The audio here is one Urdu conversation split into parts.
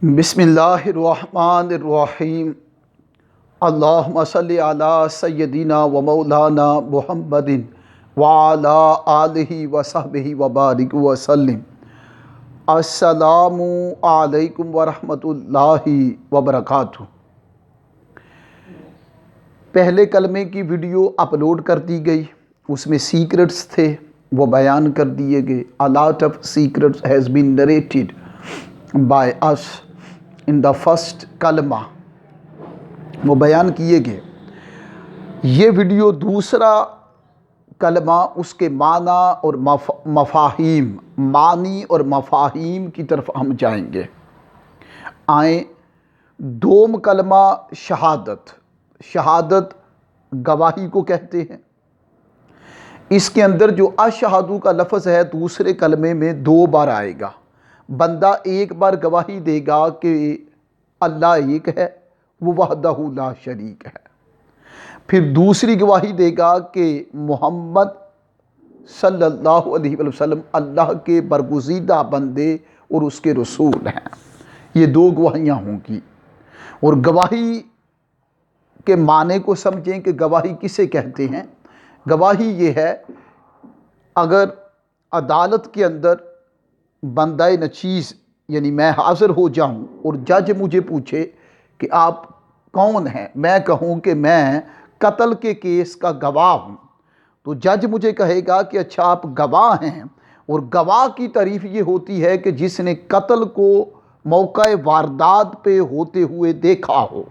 بسم اللہ الرحمن الرحیم۔ اللہم صلی علی سیدنا و مولانا محمد وعلی آلہ وصحبہ وبارک وسلم۔ السلام علیکم ورحمۃ اللہ وبرکاتہ۔ پہلے کلمے کی ویڈیو اپلوڈ کر دی گئی، اس میں سیکرٹس تھے، وہ بیان کر دیے گئے۔ A lot of secrets has been narrated by us in the first کلمہ، وہ بیان کیے گئے۔ یہ ویڈیو دوسرا کلمہ، اس کے معنی اور مفاہیم، معنی اور مفاہیم کی طرف ہم جائیں گے۔ آئیں، دوم کلمہ شہادت۔ شہادت گواہی کو کہتے ہیں۔ اس کے اندر جو اشہدو کا لفظ ہے دوسرے کلمے میں 2 بار آئے گا۔ بندہ ایک بار گواہی دے گا کہ اللہ ایک ہے، وہ وحدہ لا شریک ہے۔ پھر دوسری گواہی دے گا کہ محمد صلی اللہ علیہ وسلم اللہ کے برگزیدہ بندے اور اس کے رسول ہیں۔ یہ 2 گواہیاں ہوں گی۔ اور گواہی کے معنی کو سمجھیں کہ گواہی کسے کہتے ہیں۔ گواہی یہ ہے، اگر عدالت کے اندر بندہ نچیز یعنی میں حاضر ہو جاؤں اور جج مجھے پوچھے کہ آپ کون ہیں، میں کہوں کہ میں قتل کے کیس کا گواہ ہوں، تو جج مجھے کہے گا کہ اچھا آپ گواہ ہیں، اور گواہ کی تعریف یہ ہوتی ہے کہ جس نے قتل کو موقع واردات پہ ہوتے ہوئے دیکھا ہو،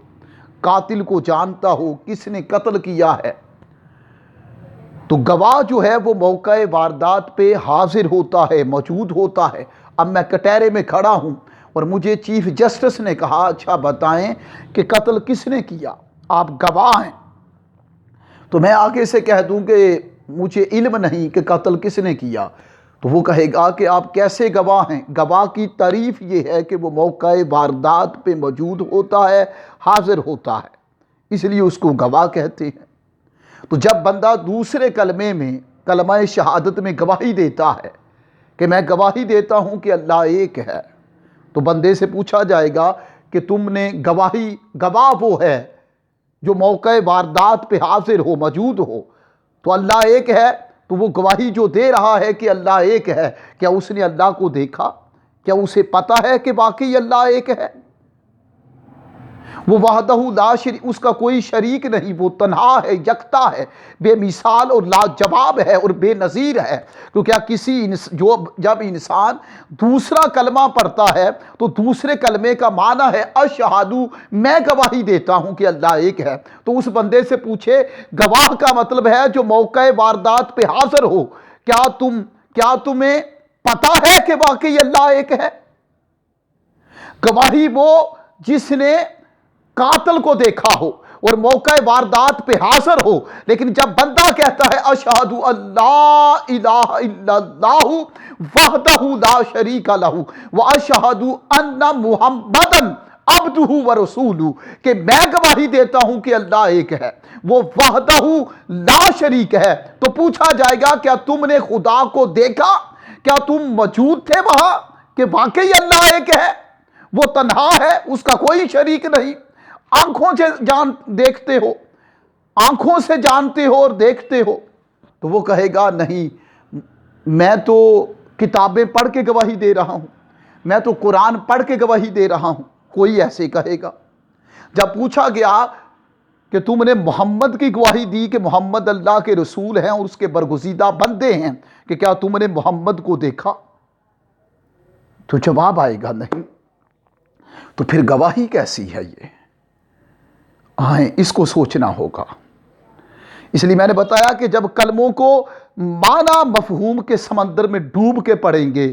قاتل کو جانتا ہو کس نے قتل کیا ہے۔ تو گواہ جو ہے وہ موقع واردات پہ حاضر ہوتا ہے، موجود ہوتا ہے۔ اب میں کٹہرے میں کھڑا ہوں اور مجھے چیف جسٹس نے کہا اچھا بتائیں کہ قتل کس نے کیا، آپ گواہ ہیں، تو میں آگے سے کہہ دوں کہ مجھے علم نہیں کہ قتل کس نے کیا، تو وہ کہے گا کہ آپ کیسے گواہ ہیں۔ گواہ کی تعریف یہ ہے کہ وہ موقع واردات پہ موجود ہوتا ہے، حاضر ہوتا ہے، اس لیے اس کو گواہ کہتے ہیں۔ تو جب بندہ دوسرے کلمے میں، کلمہ شہادت میں گواہی دیتا ہے کہ میں گواہی دیتا ہوں کہ اللہ ایک ہے، تو بندے سے پوچھا جائے گا کہ تم نے گواہ وہ ہے جو موقع واردات پہ حاضر ہو، موجود ہو، تو اللہ ایک ہے، تو وہ گواہی جو دے رہا ہے کہ اللہ ایک ہے، کیا اس نے اللہ کو دیکھا؟ کیا اسے پتہ ہے کہ واقعی اللہ ایک ہے؟ وہ وحدہ لا شریک، اس کا کوئی شریک نہیں، وہ تنہا ہے، یکتا ہے، بے مثال اور لاجواب ہے اور بے نظیر ہے۔ کیونکہ جب انسان دوسرا کلمہ پڑھتا ہے تو دوسرے کلمے کا معنی ہے اشہدو، میں گواہی دیتا ہوں کہ اللہ ایک ہے۔ تو اس بندے سے پوچھے، گواہ کا مطلب ہے جو موقع واردات پہ حاضر ہو، کیا تمہیں پتہ ہے کہ واقعی اللہ ایک ہے؟ گواہی وہ جس نے قاتل کو دیکھا ہو اور موقع واردات پہ حاضر ہو، لیکن جب بندہ کہتا ہے اشہد اللہ الہ الا اللہ وحدہ لا شریک لہ واشہد ان محمدا عبدہ ورسولہ، کہ میں گواہی دیتا ہوں کہ اللہ ایک ہے، وہ وحدہ لا شریک ہے، تو پوچھا جائے گا کیا تم نے خدا کو دیکھا؟ کیا تم موجود تھے وہاں کہ واقعی اللہ ایک ہے؟ وہ تنہا ہے، اس کا کوئی شریک نہیں۔ آنکھوں سے دیکھتے ہو، آنکھوں سے جانتے ہو اور دیکھتے ہو، تو وہ کہے گا نہیں، میں تو کتابیں پڑھ کے گواہی دے رہا ہوں، میں تو قرآن پڑھ کے گواہی دے رہا ہوں، کوئی ایسے کہے گا۔ جب پوچھا گیا کہ تم نے محمد کی گواہی دی کہ محمد اللہ کے رسول ہیں اور اس کے برگزیدہ بندے ہیں، کہ کیا تم نے محمد کو دیکھا؟ تو جواب آئے گا نہیں۔ تو پھر گواہی کیسی ہے یہ؟ آئیں، اس کو سوچنا ہوگا۔ اس لیے میں نے بتایا کہ جب کلموں کو معنی مفہوم کے سمندر میں ڈوب کے پڑھیں گے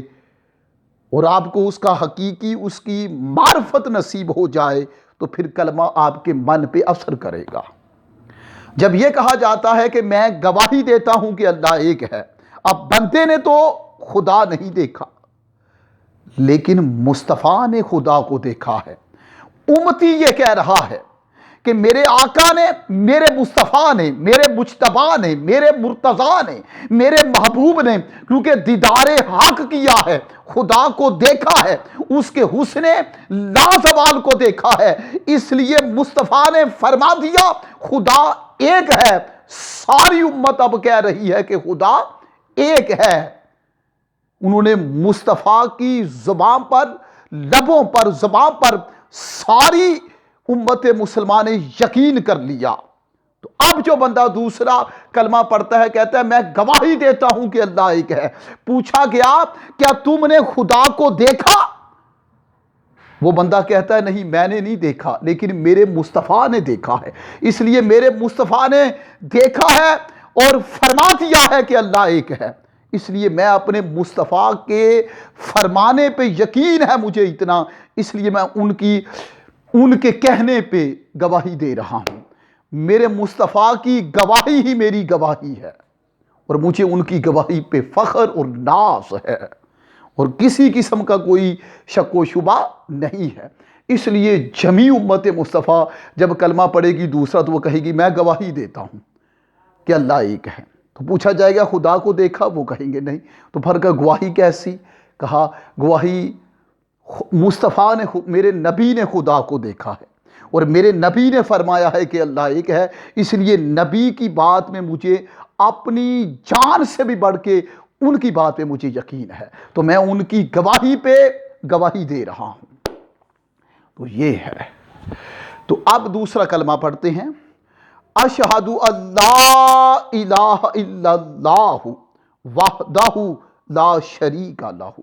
اور آپ کو اس کا حقیقی، اس کی معرفت نصیب ہو جائے، تو پھر کلمہ آپ کے من پہ اثر کرے گا۔ جب یہ کہا جاتا ہے کہ میں گواہی دیتا ہوں کہ اللہ ایک ہے، اب بندے نے تو خدا نہیں دیکھا، لیکن مصطفیٰ نے خدا کو دیکھا ہے۔ امتی یہ کہہ رہا ہے کہ میرے آقا نے، میرے مصطفیٰ نے، میرے مجتبیٰ نے، میرے مرتضیٰ نے، میرے محبوب نے کیونکہ دیدار حق کیا ہے، خدا کو دیکھا ہے، اس کے حسن لازوال کو دیکھا ہے، اس لیے مصطفیٰ نے فرما دیا خدا ایک ہے۔ ساری امت اب کہہ رہی ہے کہ خدا ایک ہے۔ انہوں نے مصطفیٰ کی زبان پر، لبوں پر، زبان پر ساری امت مسلمان نے یقین کر لیا۔ تو اب جو بندہ دوسرا کلمہ پڑھتا ہے کہتا ہے میں گواہی دیتا ہوں کہ اللہ ایک ہے، پوچھا گیا کیا تم نے خدا کو دیکھا؟ وہ بندہ کہتا ہے نہیں میں نے نہیں دیکھا، لیکن میرے مصطفیٰ نے دیکھا ہے، اس لیے میرے مصطفیٰ نے دیکھا ہے اور فرما دیا ہے کہ اللہ ایک ہے، اس لیے میں اپنے مصطفیٰ کے فرمانے پہ یقین ہے مجھے اتنا، اس لیے میں ان کے کہنے پہ گواہی دے رہا ہوں۔ میرے مصطفیٰ کی گواہی ہی میری گواہی ہے، اور مجھے ان کی گواہی پہ فخر اور ناز ہے، اور کسی قسم کا کوئی شک و شبہ نہیں ہے۔ اس لیے جمیع امت مصطفیٰ جب کلمہ پڑھے گی دوسرا تو وہ کہے گی میں گواہی دیتا ہوں کہ اللہ ایک ہے۔ تو پوچھا جائے گا خدا کو دیکھا؟ وہ کہیں گے نہیں۔ تو پھر کہا گواہی کیسی؟ کہا گواہی مصطفیٰ نے، میرے نبی نے خدا کو دیکھا ہے، اور میرے نبی نے فرمایا ہے کہ اللہ ایک ہے، اس لیے نبی کی بات میں مجھے اپنی جان سے بھی بڑھ کے ان کی بات پہ مجھے یقین ہے، تو میں ان کی گواہی پہ گواہی دے رہا ہوں۔ تو یہ ہے۔ تو اب دوسرا کلمہ پڑھتے ہیں، اشہد اللہ الہ الا اللہ وحدہ لا شریک لہ۔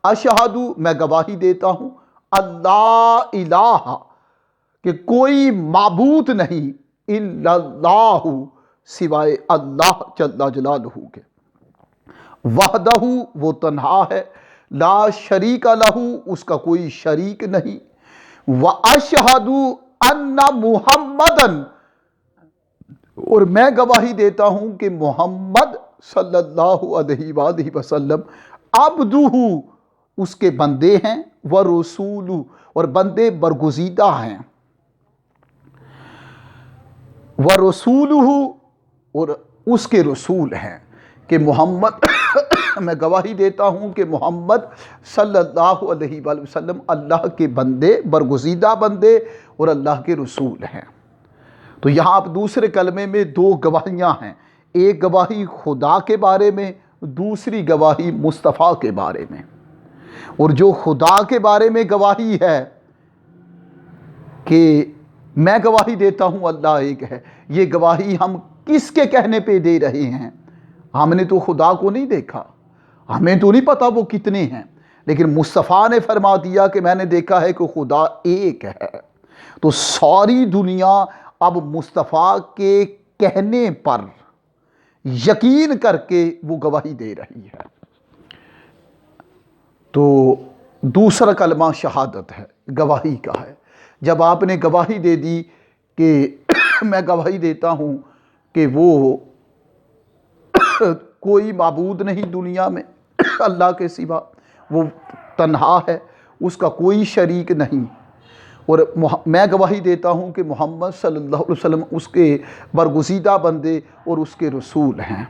اشہد میں گواہی دیتا ہوں، اللہ الہ کہ کوئی معبود نہیں، الا اللہ سوائے اللہ جل جلالہ کے، وحدہ وہ تنہا ہے، لا شریک لہ اس کا کوئی شریک نہیں، واشہد ان محمدن اور میں گواہی دیتا ہوں کہ محمد صلی اللہ علیہ وآلہ وسلم عبدہ اس کے بندے ہیں، ورسولہ اور بندے برگزیدہ ہیں، ورسولہ اور اس کے رسول ہیں، کہ محمد میں گواہی دیتا ہوں کہ محمد صلی اللہ علیہ وآلہ وسلم اللہ کے بندے، برگزیدہ بندے اور اللہ کے رسول ہیں۔ تو یہاں اب دوسرے کلمے میں دو گواہیاں ہیں، ایک گواہی خدا کے بارے میں، دوسری گواہی مصطفیٰ کے بارے میں۔ اور جو خدا کے بارے میں گواہی ہے کہ میں گواہی دیتا ہوں اللہ ایک ہے، یہ گواہی ہم کس کے کہنے پہ دے رہے ہیں؟ ہم نے تو خدا کو نہیں دیکھا، ہمیں تو نہیں پتا وہ کتنے ہیں، لیکن مصطفیٰ نے فرما دیا کہ میں نے دیکھا ہے کہ خدا ایک ہے۔ تو ساری دنیا اب مصطفیٰ کے کہنے پر یقین کر کے وہ گواہی دے رہی ہے۔ تو دوسرا کلمہ شہادت ہے، گواہی کا ہے۔ جب آپ نے گواہی دے دی کہ میں گواہی دیتا ہوں کہ وہ کوئی معبود نہیں دنیا میں اللہ کے سوا، وہ تنہا ہے، اس کا کوئی شریک نہیں، اور میں گواہی دیتا ہوں کہ محمد صلی اللہ علیہ وسلم اس کے برگزیدہ بندے اور اس کے رسول ہیں،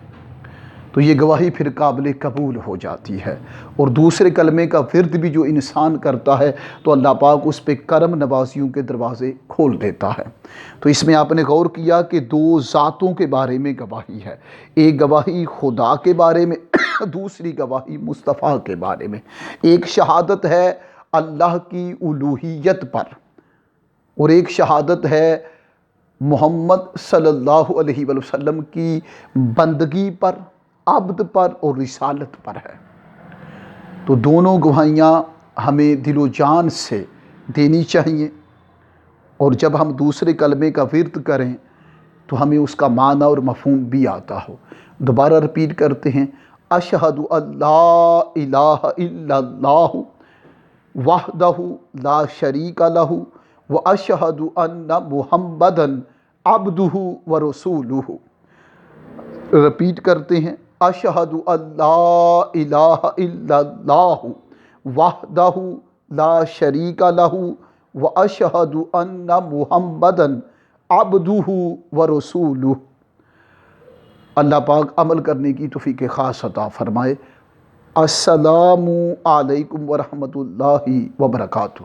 تو یہ گواہی پھر قابل قبول ہو جاتی ہے۔ اور دوسرے کلمے کا ورد بھی جو انسان کرتا ہے تو اللہ پاک اس پہ کرم نوازیوں کے دروازے کھول دیتا ہے۔ تو اس میں آپ نے غور کیا کہ دو ذاتوں کے بارے میں گواہی ہے، ایک گواہی خدا کے بارے میں، دوسری گواہی مصطفیٰ کے بارے میں۔ ایک شہادت ہے اللہ کی الوہیت پر، اور ایک شہادت ہے محمد صلی اللہ علیہ وآلہ وسلم کی بندگی پر، عبد پر اور رسالت پر ہے۔ تو دونوں گواہیاں ہمیں دل و جان سے دینی چاہیے، اور جب ہم دوسرے کلمے کا ورد کریں تو ہمیں اس کا معنی اور مفہوم بھی آتا ہو۔ دوبارہ رپیٹ کرتے ہیں، اشہد اللہ الہ الا اللہ وحدہ لا شریک لہ واشہد ان محمدًا عبدہ ورسولہ۔ رپیٹ کرتے ہیں، اشہد اللہ الہ الا اللہ وحدہ لا شریک لہ واشہد ان محمدًا عبدہ ورسولہ۔ اللہ پاک عمل کرنے کی توفیق خاص عطا فرمائے۔ السلام علیکم ورحمۃ اللہ وبرکاتہ۔